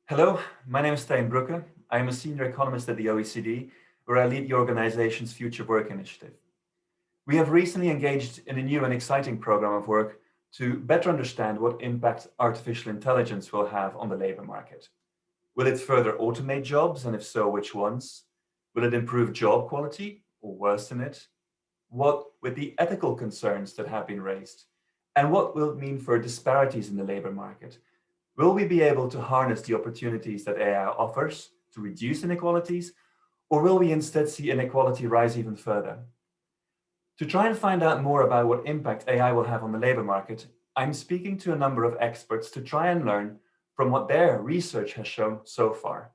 Hello, my name is Karin. I am a senior economist at the OECD, where I lead the organization's Future Work initiative. We have recently engaged in a new and exciting program of work to better understand what impact artificial intelligence will have on the labor market. Will it further automate jobs, and if so, which ones? Will it improve job quality or worsen it? What with the ethical concerns that have been raised? And what will it mean for disparities in the labor market? Will we be able to harness the opportunities that AI offers to reduce inequalities, or will we instead see inequality rise even further? To try and find out more about what impact AI will have on the labor market, I'm speaking to a number of experts to try and learn from what their research has shown so far.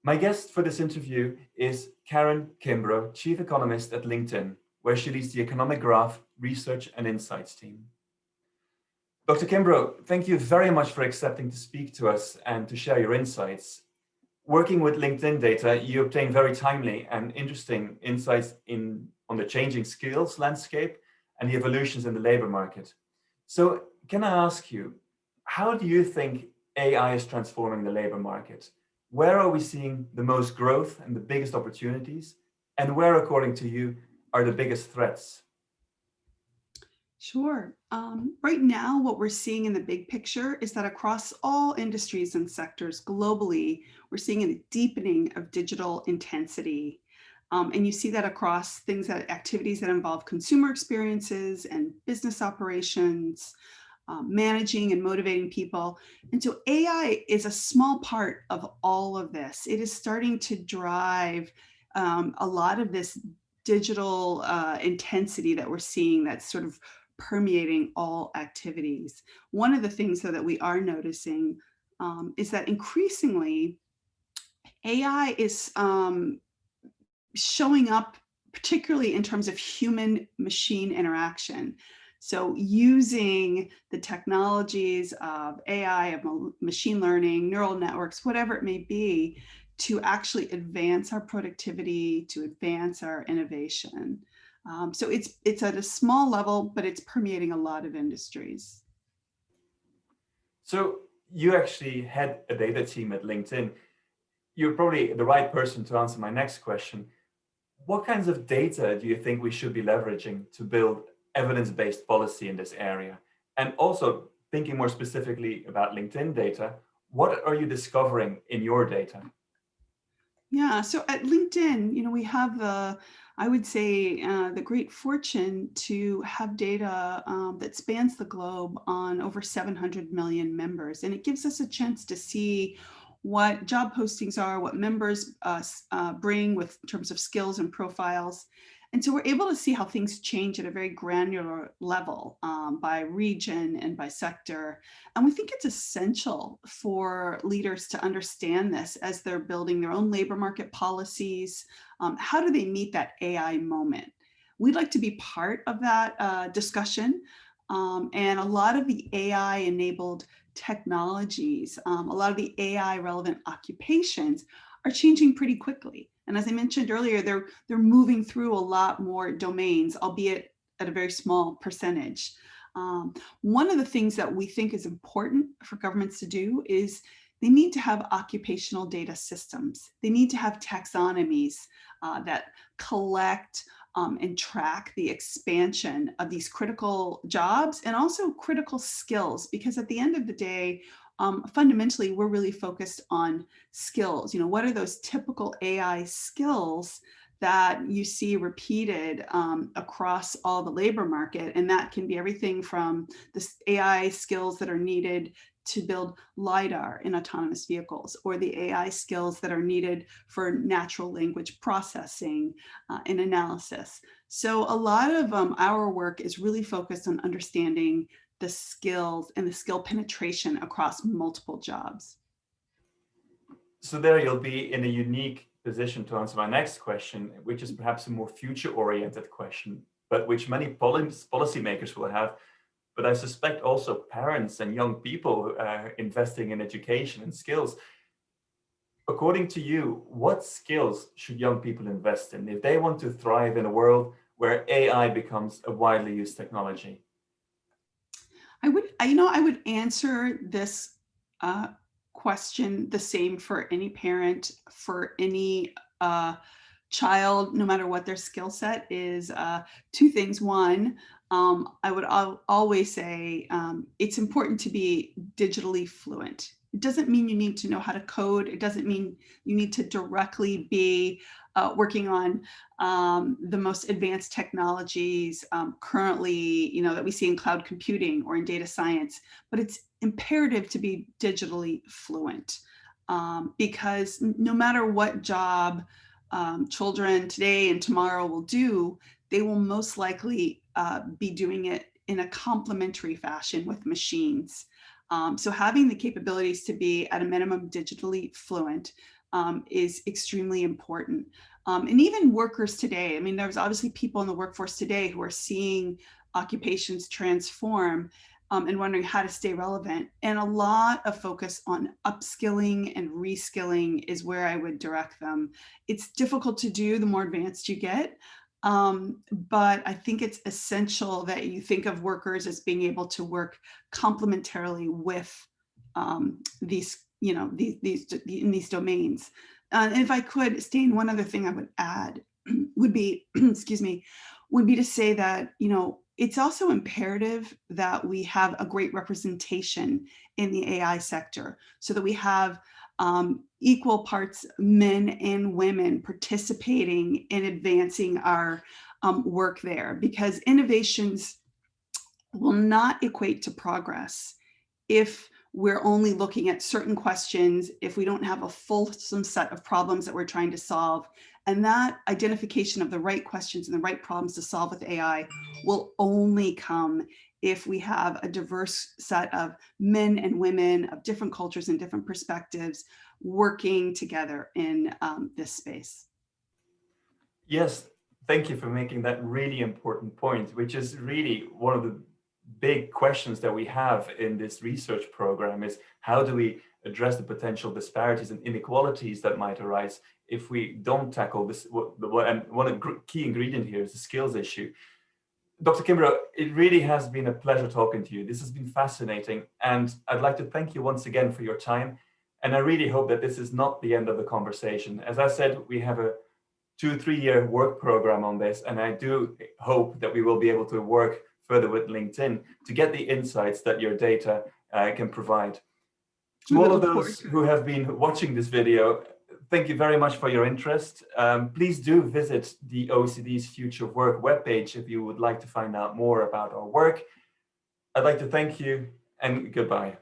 My guest for this interview is Karin Kimbrough, Chief Economist at LinkedIn, where she leads the Economic Graph Research and Insights team. Dr. Kimbrough, thank you very much for accepting to speak to us and to share your insights. Working with LinkedIn data, you obtain very timely and interesting insights on the changing skills landscape and the evolutions in the labor market. So can I ask you, how do you think AI is transforming the labor market? Where are we seeing the most growth and the biggest opportunities? And where, according to you, are the biggest threats? Sure. Right now, what we're seeing in the big picture is that across all industries and sectors globally, we're seeing a deepening of digital intensity. And you see that across activities that involve consumer experiences and business operations, managing and motivating people. And so AI is a small part of all of this. It is starting to drive a lot of this digital intensity that we're seeing that's sort of permeating all activities. One of the things though that we are noticing is that increasingly AI is showing up particularly in terms of human-machine interaction. So using the technologies of AI, of machine learning, neural networks, whatever it may be, to actually advance our productivity, to advance our innovation. So it's at a small level, but it's permeating a lot of industries. So you actually head a data team at LinkedIn. You're probably the right person to answer my next question. What kinds of data do you think we should be leveraging to build evidence-based policy in this area? And also, thinking more specifically about LinkedIn data, what are you discovering in your data? Yeah, so at LinkedIn, we have I would say, the great fortune to have data that spans the globe on over 700 million members. And it gives us a chance to see what job postings are, what members bring in terms of skills and profiles. And so we're able to see how things change at a very granular level by region and by sector. And we think it's essential for leaders to understand this as they're building their own labor market policies. How do they meet that AI moment? We'd like to be part of that discussion. And a lot of the AI-enabled technologies, a lot of the AI-relevant occupations are changing pretty quickly. And as I mentioned earlier, they're moving through a lot more domains, albeit at a very small percentage. One of the things that we think is important for governments to do is they need to have occupational data systems. They need to have taxonomies that collect and track the expansion of these critical jobs and also critical skills, because at the end of the day, fundamentally, we're really focused on skills. What are those typical AI skills that you see repeated across all the labor market? And that can be everything from the AI skills that are needed to build LiDAR in autonomous vehicles, or the AI skills that are needed for natural language processing and analysis. So a lot of our work is really focused on understanding the skills and the skill penetration across multiple jobs. So there you'll be in a unique position to answer my next question, which is perhaps a more future-oriented question, but which many policymakers will have. But I suspect also parents and young people investing in education and skills. According to you, what skills should young people invest in if they want to thrive in a world where AI becomes a widely used technology? I would answer this question the same for any parent, for any child, no matter what their skill set is, two things. One, I would always say it's important to be digitally fluent. It doesn't mean you need to know how to code. It doesn't mean you need to directly be working on the most advanced technologies currently, that we see in cloud computing or in data science. But it's imperative to be digitally fluent because no matter what job children today and tomorrow will do, they will most likely be doing it in a complementary fashion with machines. So having the capabilities to be at a minimum digitally fluent is extremely important. And even workers today, I mean, there's obviously people in the workforce today who are seeing occupations transform and wondering how to stay relevant. And a lot of focus on upskilling and reskilling is where I would direct them. It's difficult to do the more advanced you get, but I think it's essential that you think of workers as being able to work complementarily with these, in these domains. And if I could, Stain, one other thing I would add would be, excuse me, would be to say that, it's also imperative that we have a great representation in the AI sector so that we have equal parts men and women participating in advancing our work there, because innovations will not equate to progress if we're only looking at certain questions, if we don't have a fulsome set of problems that we're trying to solve. And that identification of the right questions and the right problems to solve with AI will only come if we have a diverse set of men and women of different cultures and different perspectives working together in this space. Yes, thank you for making that really important point, which is really one of the big questions that we have in this research program is how do we address the potential disparities and inequalities that might arise if we don't tackle this, and one key ingredient here is the skills issue. Dr. Kimbrough, it really has been a pleasure talking to you. This has been fascinating, and I'd like to thank you once again for your time. And I really hope that this is not the end of the conversation. As I said, we have a 2-3 year work program on this, and I do hope that we will be able to work further with LinkedIn to get the insights that your data can provide. To all of those who have been watching this video, thank you very much for your interest. Please do visit the OECD's Future of Work webpage if you would like to find out more about our work. I'd like to thank you and goodbye.